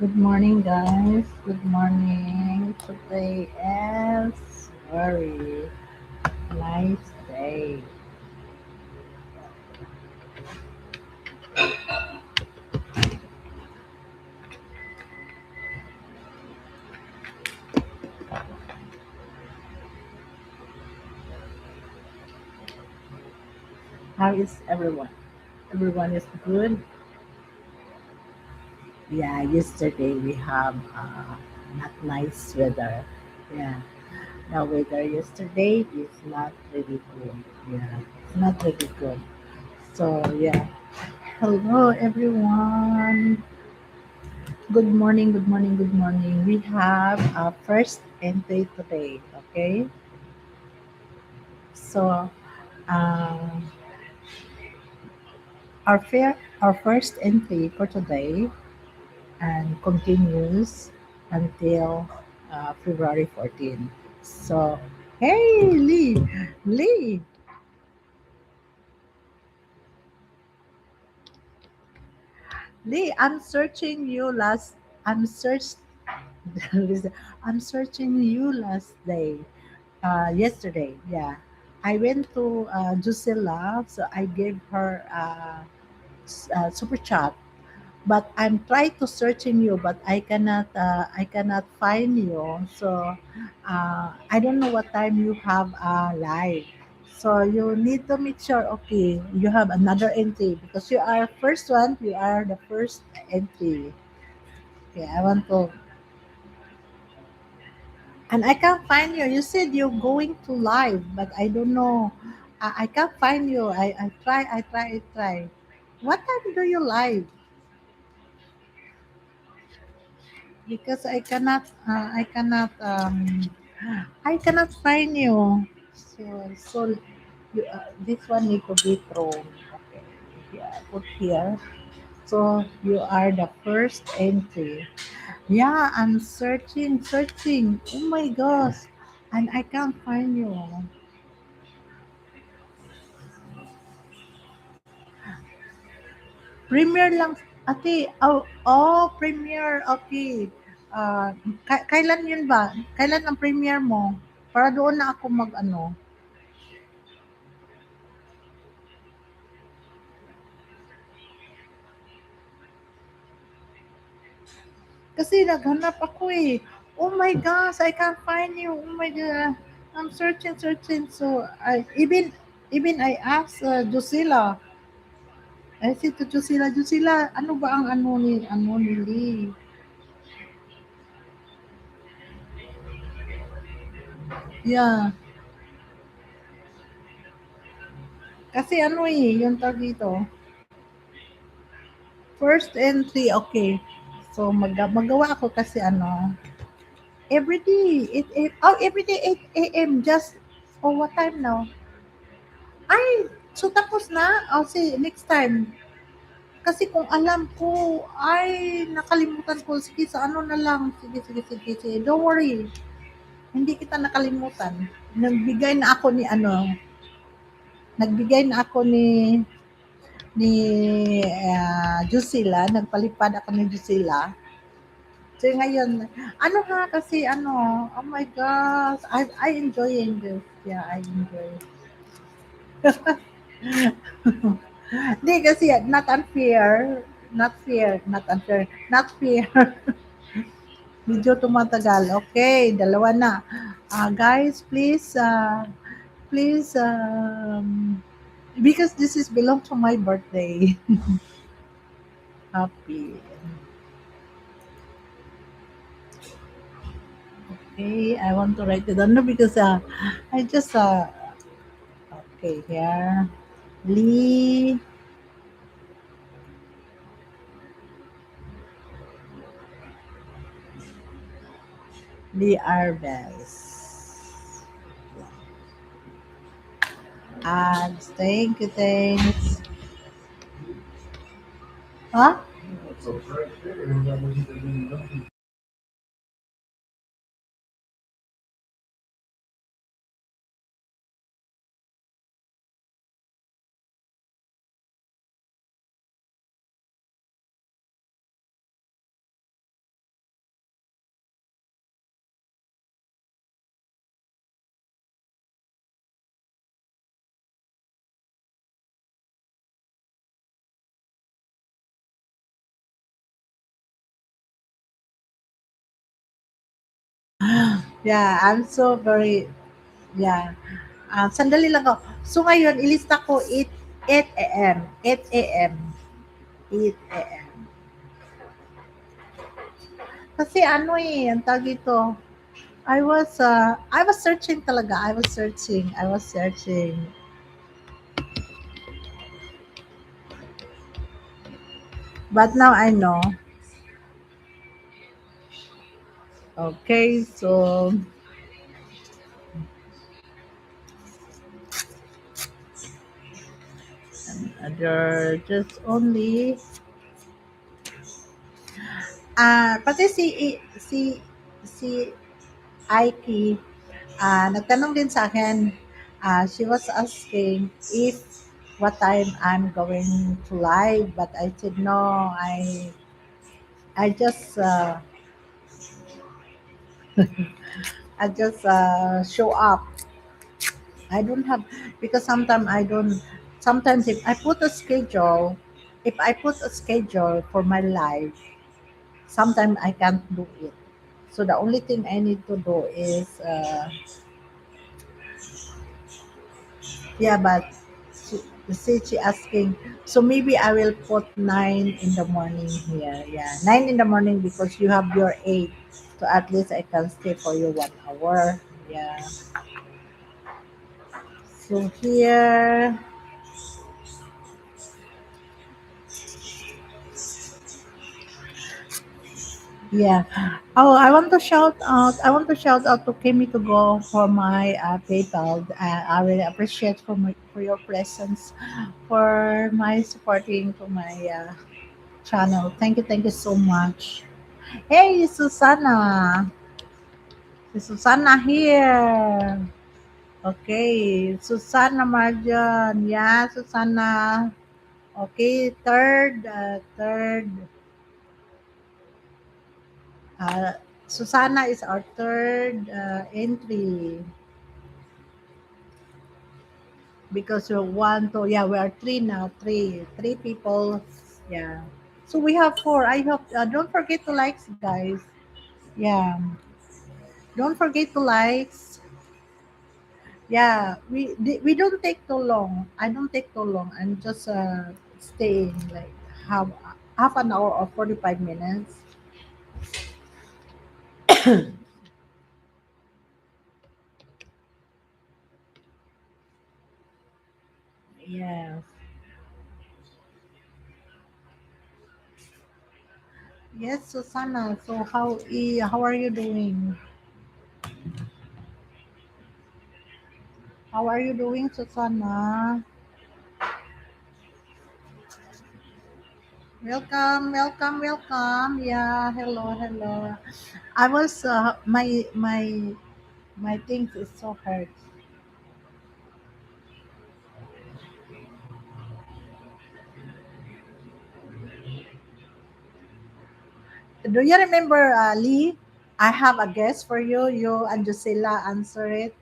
Good morning, guys. Good morning. Today is very nice day. How is everyone? Everyone is good. Yeah, yesterday we have not nice weather. Yeah, the weather yesterday is not really good. Yeah, it's not really good. So yeah, hello everyone. Good morning. Good morning. Good morning. We have our first entry today. Okay, so um, our first entry for today and continues until February 14. So, hey Lee, I'm searching you last. I'm search. I'm searching you last day. Yesterday, yeah. I went to Jusela, so I gave her super chat. But I'm trying to searching you, but I cannot find you. So I don't know what time you have live. So you need to make sure, okay, you have another entry because you are first one. You are the first entry. Okay, I want to, and I can't find you. You said you're going to live, but I don't know. I can't find you. I try. What time do you live? Because I cannot find you. So this one need to be thrown. Okay, yeah, put here. So you are the first entry. Yeah, I'm searching. Oh my gosh, and I can't find you. Premiere lang, ate. Premiere. Okay. Kailan yun ba? Kailan ang premiere mo? Para doon na ako mag-ano. Kasi naghanap ako eh. Oh my gosh, I can't find you. Oh my God. I'm searching. So, even I asked Drusilla. I said to Drusilla, ano ba ang ano ni Lee? Yeah. Kasi ano eh, yung tag dito. First entry, okay. So, magawa ako kasi ano, every day 8 a.m. Just, oh, what time now? Ay, so tapos na? Oh, see, next time. Kasi kung alam ko, ay, nakalimutan ko. Sige, sa ano na lang. Sige. Don't worry. Hindi kita nakalimutan. Nagbigay na ako ni ano, nagbigay na ako ni Jusila, nagpalipad ako ni Jusila. So ngayon, ano ha, kasi ano, oh my gosh, I enjoying this. Yeah, I enjoy. Hindi kasi, not unfair, not fair. Medyo tumatagal. Okay, dalawa na. Guys, please, because this is belong to my birthday. Happy. Okay, I want to write it down no, because I just, okay, here. Lee, Lee Arbes. And thanks. Huh? Yeah, I'm so very, yeah. Sandali lang ako. So ngayon, ilista ko 8 a.m. 8 a.m. 8 a.m. Kasi ano eh, ang tawag ito, I was searching talaga. I was searching. But now I know. Okay, so there just only pati si Aiki, nagtanong din sa akin, she was asking if what time I'm going to live, but I said no, I just I just show up. I don't have, because sometimes I don't. Sometimes if I put a schedule for my life, sometimes I can't do it. So the only thing I need to do is, yeah, but she asking, so maybe I will put 9 in the morning here. Yeah, 9 in the morning because you have your 8. So at least I can stay for you 1 hour. Yeah. So here, yeah. Oh, I want to shout out to Kimmy to go for my PayPal. I really appreciate for your presence, for my supporting to my channel. Thank you so much. Hey, Susanna. Si Susanna here. Okay, Susanna Marjan. Yeah, Susanna. Okay, third. Uh, Susanna is our third entry because we're one, two. Yeah, we are three now. Three people. Yeah. So we have four. I hope. Don't forget to like, guys. Yeah. Don't forget to like. Yeah, we don't take too long. I don't take too long. I'm just staying like half half an hour or 45 minutes. Yes, yes, Susanna. So how are you doing? How are you doing, Susanna? Welcome. Yeah, hello. I was my things is so hurt. Do you remember Lee? I have a guest for you. You and Jusila answer it.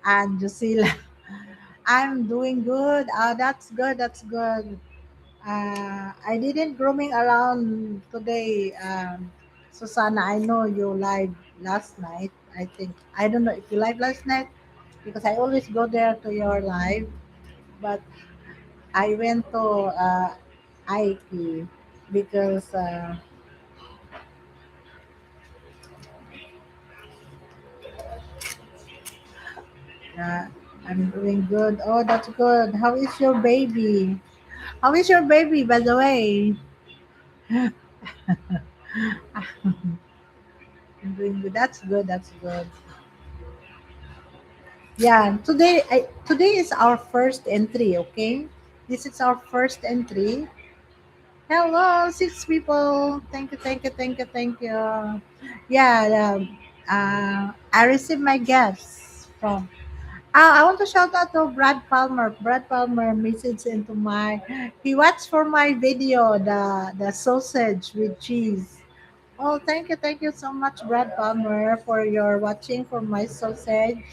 And Jusila, I'm doing good. That's good. That's good. I didn't grooming around today. Susanna, I know you live last night. I think I don't know if you live last night because I always go there to your live. But I went to Ike because uh, I'm doing good. Oh, that's good. How is your baby? How is your baby, by the way? I'm doing good. That's good. That's good. Yeah, today is our first entry, okay? This is our first entry. Hello, 6 people. Thank you. Yeah, I received my gifts from. I want to shout out to Brad Palmer. Brad Palmer messaged into my. He watched for my video, the sausage with cheese. Oh, thank you so much, Brad Palmer, for your watching for my sausage.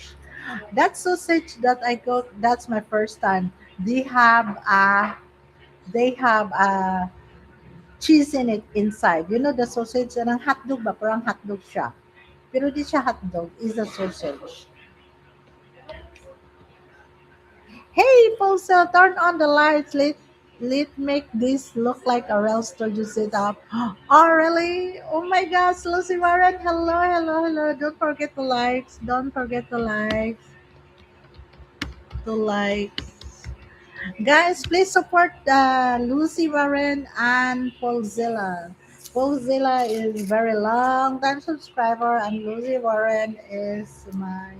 That sausage that I cook, that's my first time. They have a cheese in it inside. You know the sausage ng hotdog ba? Parang hotdog siya. Pero di siya hotdog, is a sausage. Hey, Paulsa, turn on the lights. Let make this look like a real studio setup. Oh, really? Oh my gosh, Lucy Warren. Hello, hello, hello. Don't forget to likes. Don't forget to likes. To like. Guys, please support Lucy Warren and Paulzilla. Paulzilla is very long time subscriber and Lucy Warren is my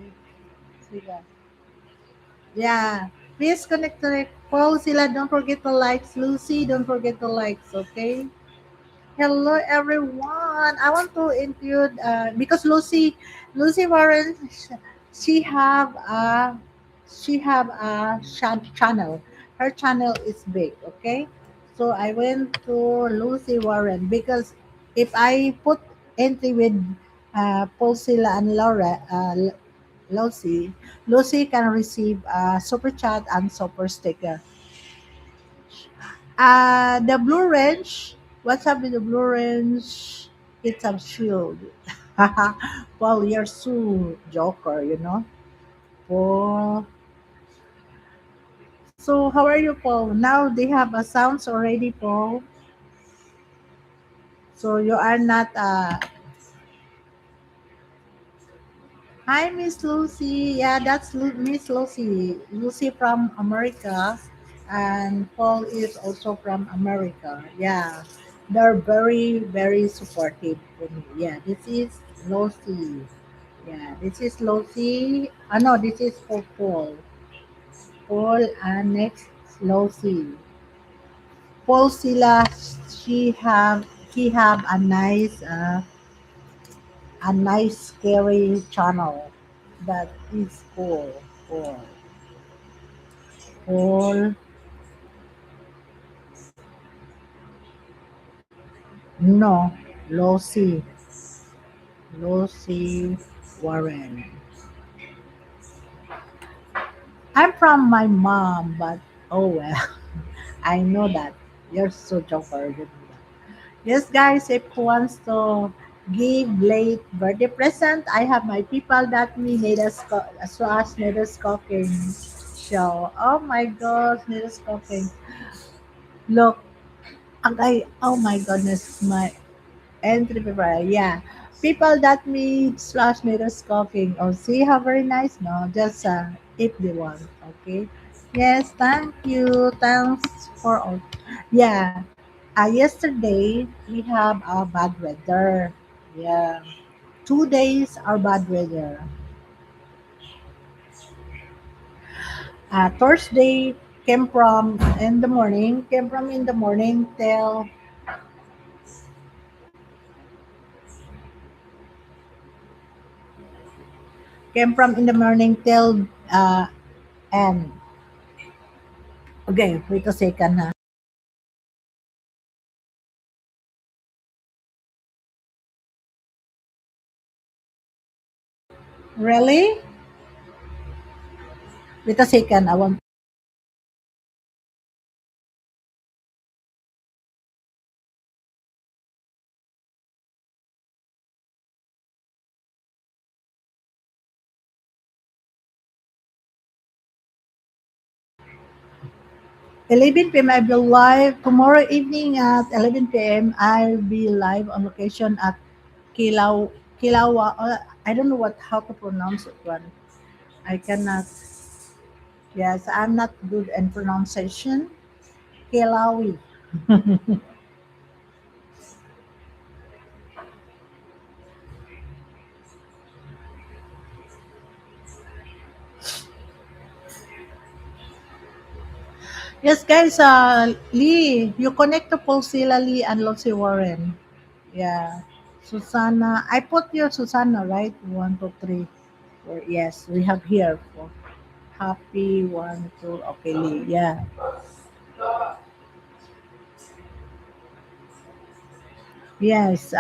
yeah. Please connect to the Paulzilla. Don't forget to likes. Lucy, don't forget to likes, okay? Hello everyone. I want to include because Lucy Warren she have a channel. Her channel is big, okay? So I went to Lucy Warren because if I put entry with Paulsilla and Lucy, Lucy can receive a super chat and super sticker. The Blue Range. What's up with the Blue Range? It's a shield. Well, you're so joker, you know. Paul. So how are you, Paul? Now they have a sounds already, Paul. So you are not. Hi, Miss Lucy. Yeah, that's Miss Lucy. Lucy from America, and Paul is also from America. Yeah, they're very, very supportive for me. Yeah, this is Lucy. Yeah, this is Lucy. No, this is for Paul. Paul and next Lucy. Paul Sila, he have a nice scary channel that is cool. Paul. Paul. No, Lucy. Lucy Warren. I'm from my mom, but oh well, I know that. You're so joker. Yes, guys, if who wants to give late birthday present, I have my people that me slash Neda's cooking show. Oh my gosh, Neda's cooking. Look, oh my goodness, my entry paper. Yeah. People that me slash Neda's cooking. Oh, see how very nice, no? Just if they want, okay? Yes, thank you. Thanks for all. Yeah. Yesterday we have a bad weather. Yeah, 2 days are bad weather. Thursday came from in the morning till came from in the morning till end. Okay, wait a second. Ha. Really? Wait a second. I want. 11 p.m. I will live tomorrow evening at 11 p.m. I'll be live on location at Kilawa. I don't know what how to pronounce it one. I cannot. Yes, I'm not good in pronunciation. Kilawi. Yes, guys. Lee, you connect to Paulsilla Lee and Lucy Warren. Yeah. Susanna. I put your Susanna, right? One, two, three. Yes, we have here. For happy one, two. Okay, Lee. Yeah. Yes.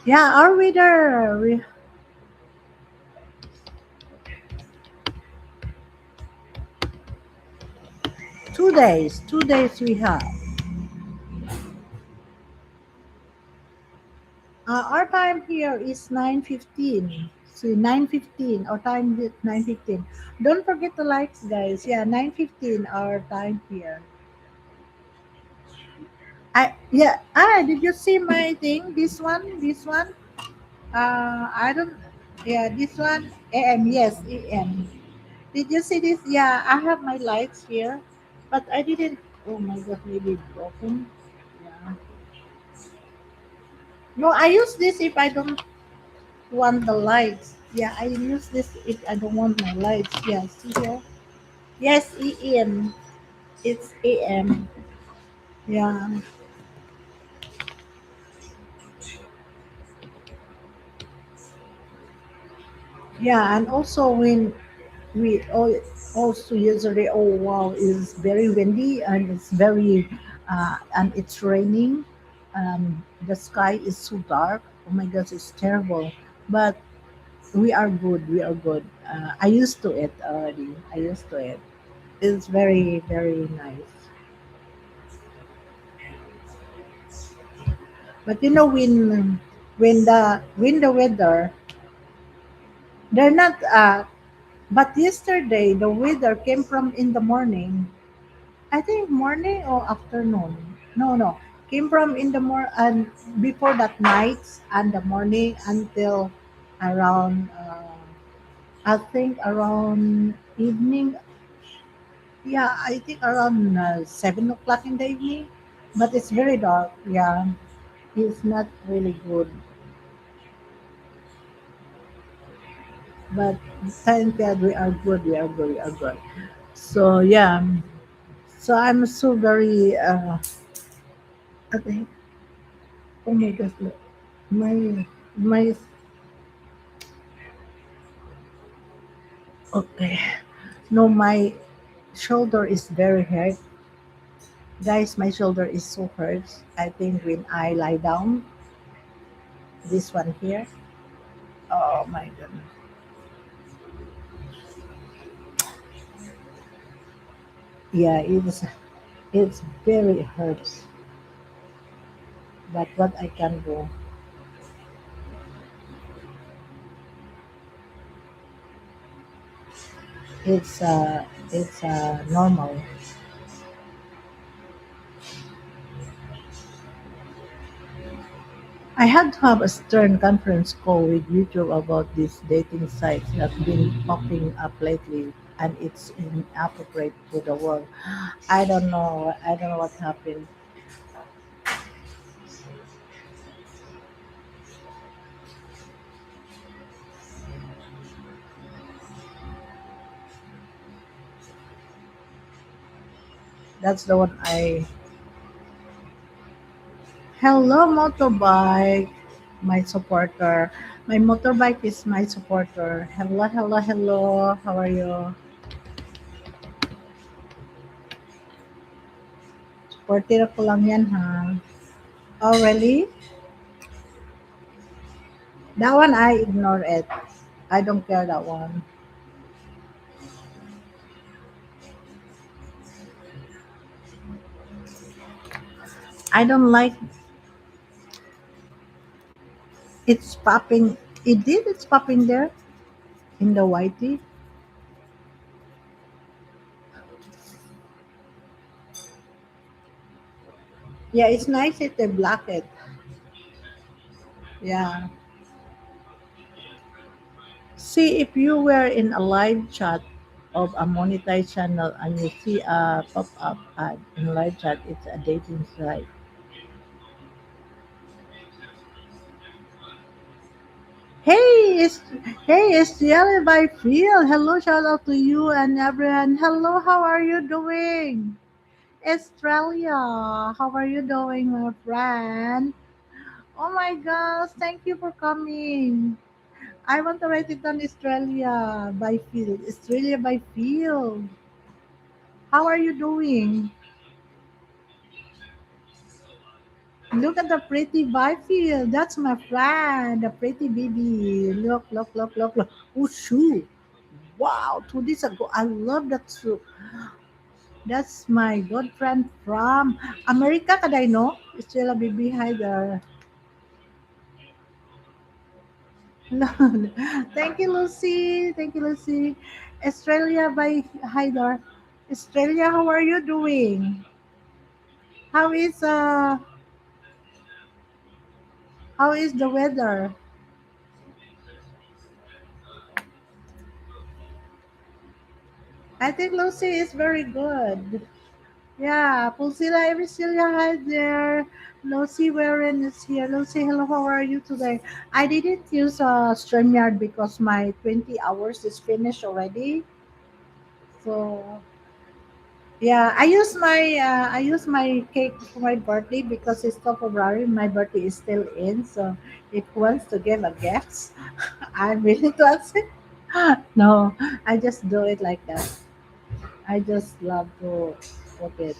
Yeah, are we there? 2 days. 2 days we have. Our time here is 9:15. See, 9:15. Our time is 9:15. Don't forget to like, guys. Yeah, 9:15 our time here. Yeah. Did you see my thing? This one. This one. I don't. Yeah, this one. AM. Yes, AM. Did you see this? Yeah, I have my lights here, but I didn't. Oh my god, maybe it's broken. Yeah. No, I use this if I don't want the lights. Yeah, I use this if I don't want my lights. Yeah, see here? Yes, EM. It's AM. Yeah. Yeah, and also when we also usually, oh wow, it's very windy and it's very and it's raining. The sky is so dark. Oh my gosh, it's terrible. But we are good. We are good. I used to it already. I used to it. It's very very nice. But you know when the weather they're not but yesterday the weather came from in the morning. I think morning or afternoon. No, no. Came from in the and before that night and the morning until around I think around evening. Yeah, I think around 7 o'clock in the evening. But it's very dark. Yeah, it's not really good. But thank God we are good. We are good. We are good. So yeah. So I'm so very. I think. Oh my gosh! Look, my. Okay. No, my shoulder is very hurt. Guys, my shoulder is so hurt. I think when I lie down, this one here. Oh my goodness. Yeah, it's very hurts. But what I can do, it's normal. I had to have a stern conference call with YouTube about these dating sites that have been popping up lately, and it's inappropriate to the world. I don't know. I don't know what happened. That's the one I. Hello, motorbike, my supporter. My motorbike is my supporter. Hello, hello, hello. How are you? Supporter ko lang yan, ha? Oh, really? That one, I ignore it. I don't care that one. I don't like it's popping. It did. It's popping there in the whitey. Yeah, it's nice if they block it. Yeah. See, if you were in a live chat of a monetized channel and you see a pop-up ad in live chat, it's a dating site. Hey, it's Yellow by Phil. Hello, shout out to you and everyone. Hello, how are you doing? Australia, how are you doing, my friend? Oh my gosh, thank you for coming. I want to write it down Australia by Phil. Australia by Phil. How are you doing? Look at the pretty Byfield. That's my friend, the pretty baby. Look, look, look, look, look. Oh, shoe. Wow, 2 days ago. I love that shoe. That's my good friend from America. Kad I know? Still a baby. Hi there. No, no. Thank you, Lucy. Thank you, Lucy. Australia by Haidar. Australia, how are you doing? How is uh how is the weather? I think Lucy is very good. Yeah, Pulsila Evericilia hi there. Lucy Warren is here. Lucy, hello, how are you today? I didn't use StreamYard because my 20 hours is finished already. So yeah, I use my cake for my birthday because it's still February. My birthday is still in, so if wants to give a gift, I'm willing to accept. No, I just do it like that. I just love to put it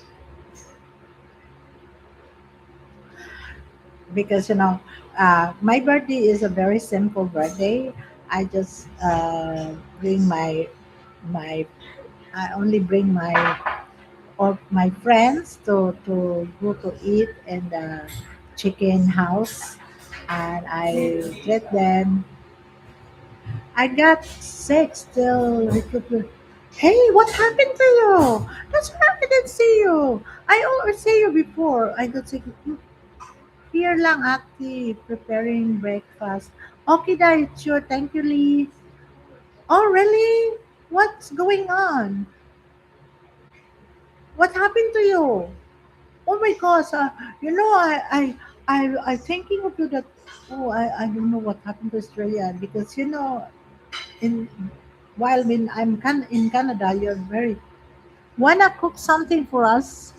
because my birthday is a very simple birthday. I just bring my I only bring my or my friends to go to eat in the chicken house, and I treat them. I got sick still. Hey, what happened to you? That's why I didn't see you. I always see you before. I got sick. Here lang, Ate, preparing breakfast. Okay, sure. Thank you, Lee. Oh, really? What's going on? What happened to you? Oh my gosh, I thinking of you that, oh, I don't know what happened to Australia because, in, while in Canada, you're very, wanna cook something for us?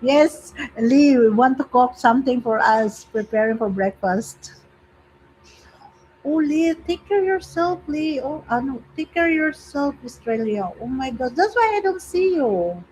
Yes, Lee, we want to cook something for us, preparing for breakfast. Oh, Lee, take care of yourself, Lee. Oh, no, take care of yourself, Australia. Oh my God, that's why I don't see you.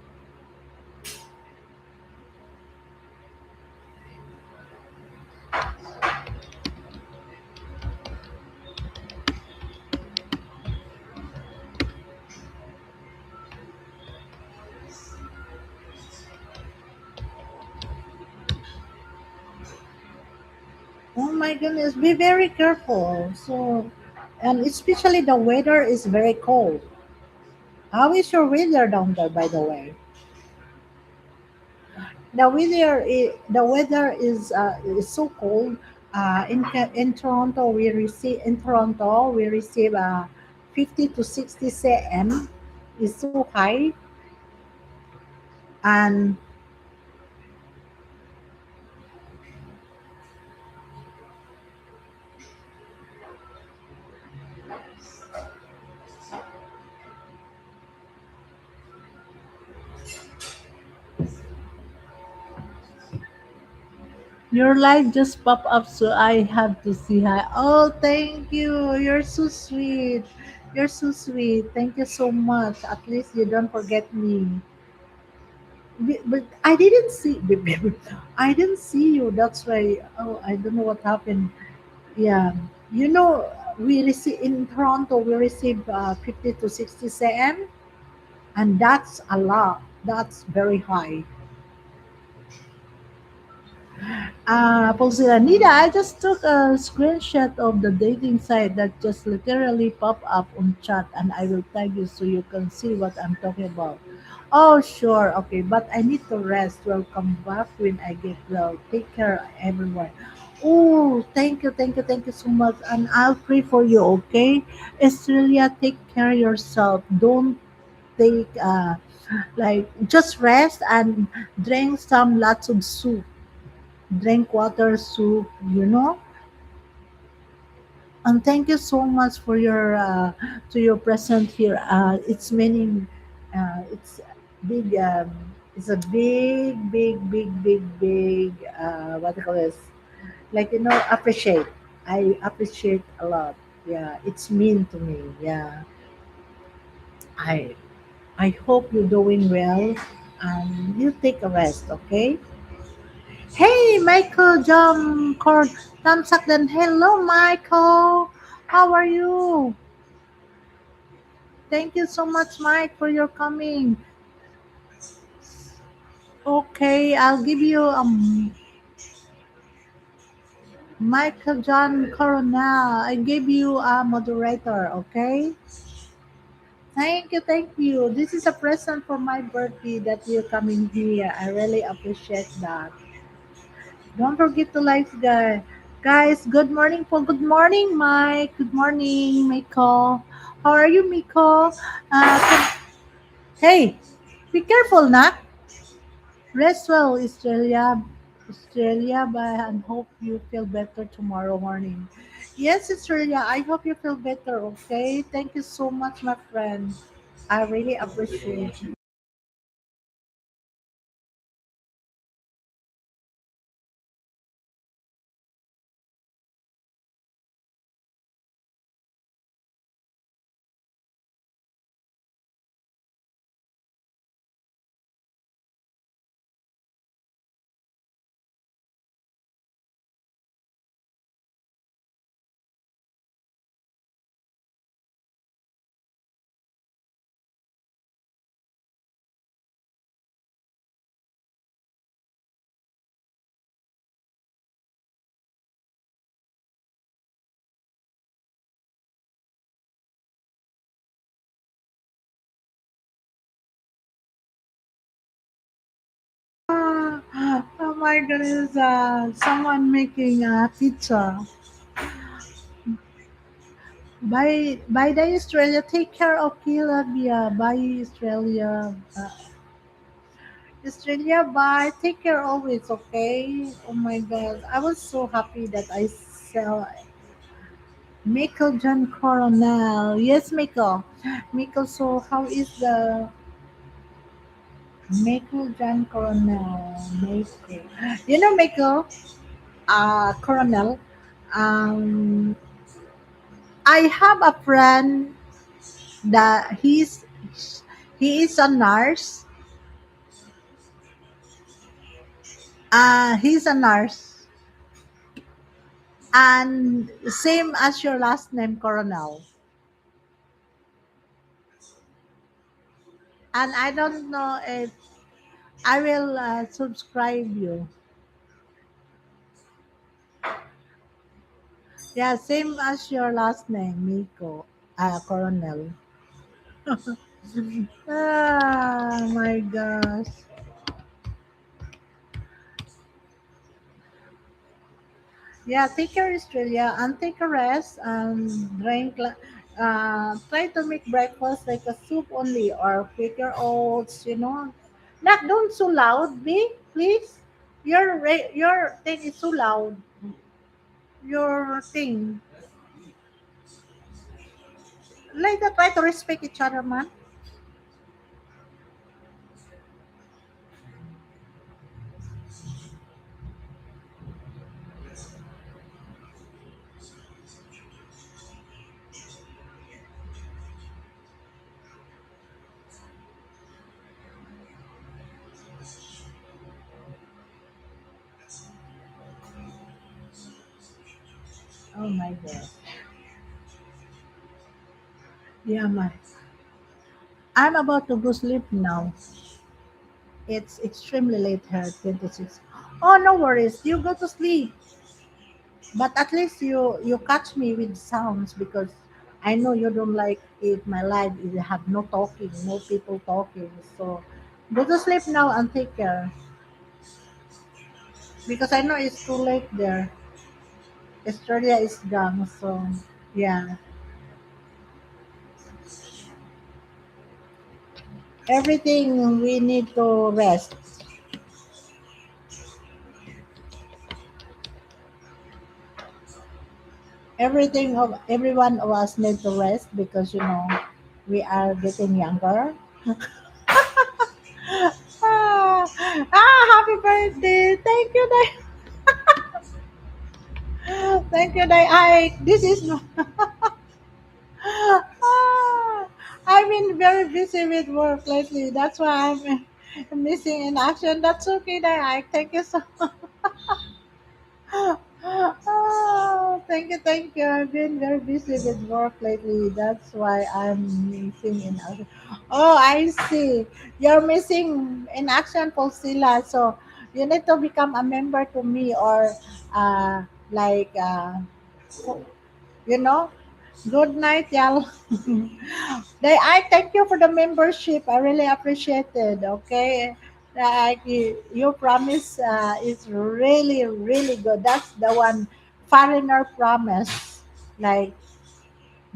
Oh my goodness, be very careful. So, and especially the weather is very cold. How is your weather down there, by the way? The weather is so cold. In Toronto, we receive 50 to 60 cm. Is so high, and your light just pop up, so I have to see hi. Oh, thank you. You're so sweet. You're so sweet. Thank you so much. At least you don't forget me. But I didn't see. I didn't see you. That's why. Oh, I don't know what happened. Yeah, we receive in Toronto. We receive 50 to 60 cm, and that's a lot. That's very high. Nida, I just took a screenshot of the dating site that just literally popped up on chat, and I will tag you so you can see what I'm talking about. Oh, sure. Okay, but I need to rest. We'll come back when I get well. Take care, everyone. Oh, thank you so much. And I'll pray for you, okay? Australia, take care of yourself. Don't take, just rest and drink some lots of soup, drink water, soup, And thank you so much for your to your present here. It's meaning, it's big. It's a big. What do you call this? Like appreciate. I appreciate a lot. Yeah, it's mean to me. Yeah, I I hope you're doing well, and you take a rest. Okay. Hey, Michael John Cord Tamsakdan. Hello, Michael. How are you? Thank you so much, Mike, for your coming. Okay, I'll give you Michael John Coronel, I gave you a moderator, okay? Thank you. This is a present for my birthday that you come in here. I really appreciate that. Don't forget to like, guys. Guys, good morning po. Good morning, Mike. Good morning, Miko. How are you, Miko? Hey, be careful, na. Rest well, Australia. Australia, bye, and hope you feel better tomorrow morning. Yes, Australia, I hope you feel better, okay? Thank you so much, my friend. I really appreciate it. Oh my goodness, someone making a pizza. Bye, the Australia. Take care of Kilabia. Bye, Australia. Australia, bye. Take care always, okay? Oh my God. I was so happy that I saw Michael John Coronel. Yes, Michael. Michael, so how is the Michael John Coronel? Michael. You know, Michael, Coronel, um, I have a friend that he is a nurse. He's a nurse, and same as your last name, Coronel. And I don't know if I will subscribe you. Yeah, same as your last name, Miko, Coronel. Ah, my gosh. Yeah, take care, Australia, and take a rest and drink. Try to make breakfast like a soup only or pick your oats. Not don't so loud, be please. Your thing is so loud. Your thing like that. Try to respect each other, man. Oh my god. Yeah, man. I'm about to go sleep now. It's extremely late here, 26. Oh, no worries. You go to sleep. But at least you catch me with sounds because I know you don't like it. My life is have no talking, no people talking. So go to sleep now and take care because I know it's too late there. Australia is gone, so yeah. Everything we need to rest. Every one of us need to rest because we are getting younger. Happy birthday! Thank you, thank you, Day. This is I've been very busy with work lately. That's why I'm missing in action. That's okay, Day. Thank you so Oh, thank you. I've been very busy with work lately. That's why I'm missing in action. Oh, I see. You're missing in action, Paulsila. So you need to become a member to me or uh, like you know. Good night, y'all. I thank you for the membership. I really appreciate it. Okay, like your promise is really really good. That's the one foreigner promise. Like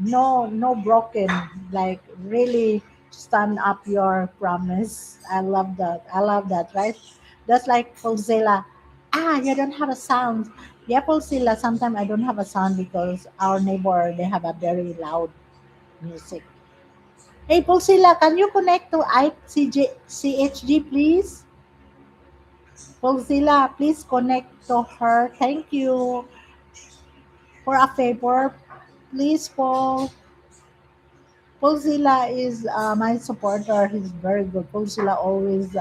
no broken. Like really stand up your promise. I love that. I love that. Right? That's like Fulzilla. Ah, you don't have a sound. Yeah, Fulzilla. Sometimes I don't have a sound because our neighbor they have a very loud music. Hey, Pulsila, can you connect to ICHG, please? Pulsila, please connect to her. Thank you for a favor. Please, Paul. Pulsila is my supporter. He's very good. Pulsila always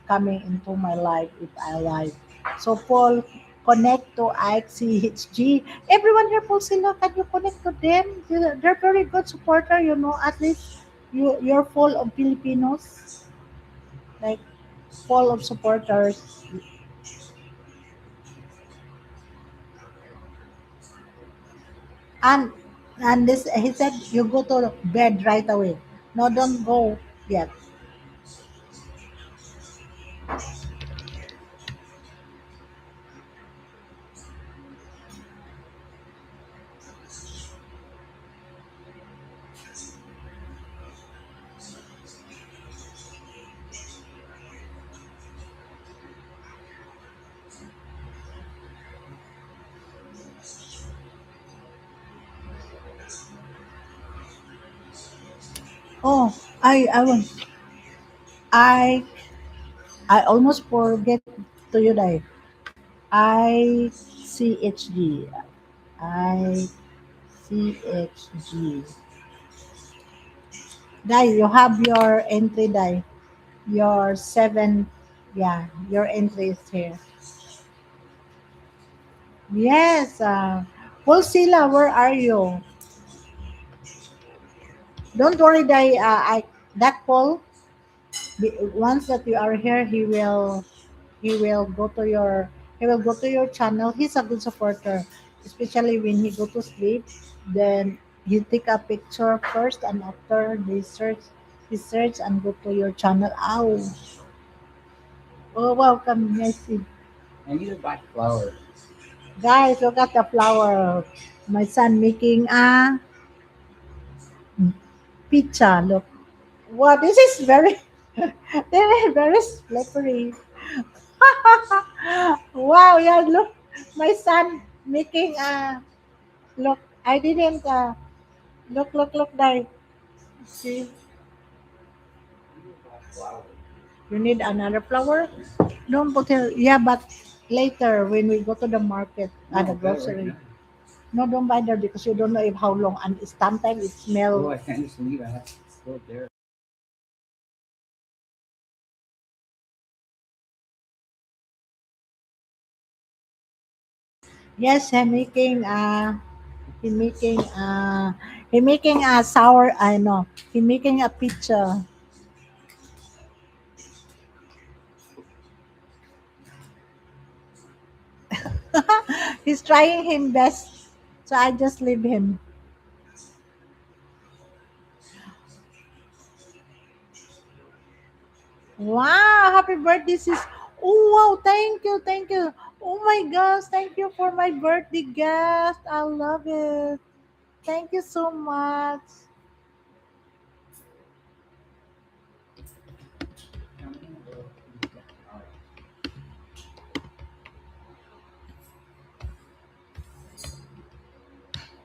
coming into my life if I like. So, Paul, connect to ICHG. Everyone here, Pulsila, can you connect to them? They're very good supporter. At least you're full of Filipinos. Like full of supporters. And this he said you go to bed right away. No, don't go yet. Oh, I want I I almost forget to you die. ICHG. ICHG. Die, you have your entry die. Your seven, yeah, your entry is here. Yes, Pulsila, where are you? Don't worry, die. That Paul, once that you are here, he will go to your he will go to your channel. He's a good supporter, especially when he go to sleep. Then he take a picture first, and after he search and go to your channel. Ow! Oh, welcome, I see. I need to buy flowers. Guys, look at the flower. My son making a pizza. Look, wow, this is very, very slippery. Wow, yeah, look, my son making a look. I didn't look there. See, you need another flower. Don't put it. Yeah, but later when we go to the market at the grocery. No, don't buy there because you don't know if how long and sometimes it smell. Oh, I can't just leave. I have to still there. Yes, he making he making a sour. I know he making a pizza. He's trying him best, so I just leave him. Wow, happy birthday, sis. Oh, wow, thank you, thank you. Oh my gosh, thank you for my birthday gift. I love it. Thank you so much.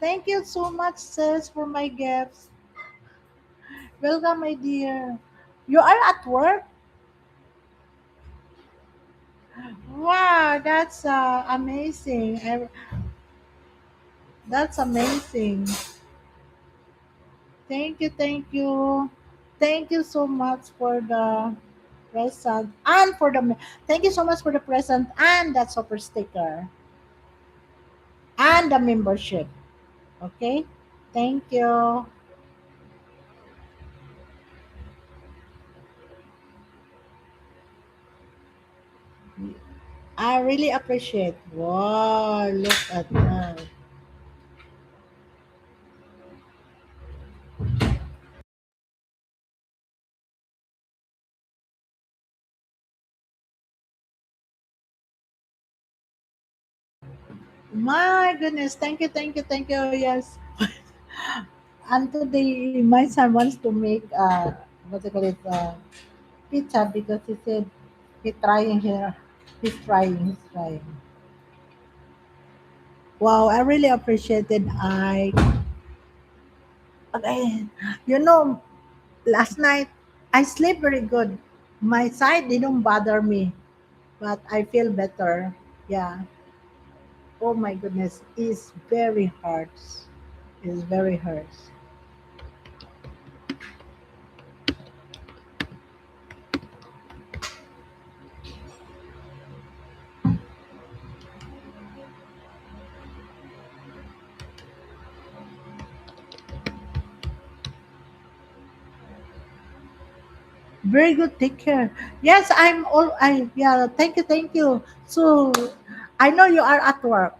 Thank you so much, sis, for my gifts. Welcome, my dear. You are at work? Wow, that's amazing. That's amazing. Thank you, thank you. Thank you so much for the present and for the thank you so much for the present and that super sticker and the membership. Okay? Thank you. I really appreciate. Wow, look at that. My goodness, thank you, thank you. Yes. And today, my son wants to make what they call it, pizza because he said he's trying here. He's trying. Wow, I really appreciated. Okay, you know, last night I sleep very good. My side didn't bother me, but I feel better. Yeah. Oh my goodness, it's very hard. It's very hard. Very good. Take care. Yes, I'm all. I yeah. Thank you. Thank you. So, I know you are at work.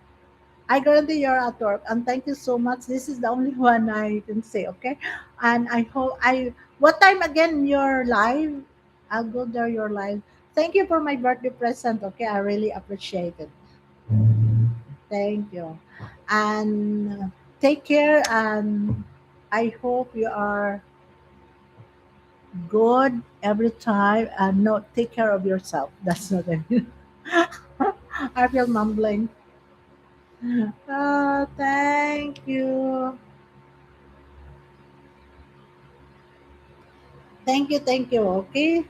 I guarantee you're at work, and thank you so much. This is the only one I can say. Okay, and I hope I. What time again? Your live? I'll go there. Your live. Thank you for my birthday present. Okay, I really appreciate it. Thank you, and take care. And I hope you are good every time and no take care of yourself. That's what I mean. I feel mumbling. Thank you. Thank you. Okay.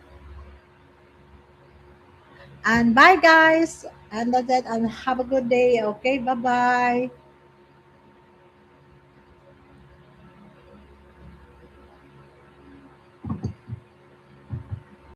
And bye guys. And that's it. And have a good day. Okay. Bye bye.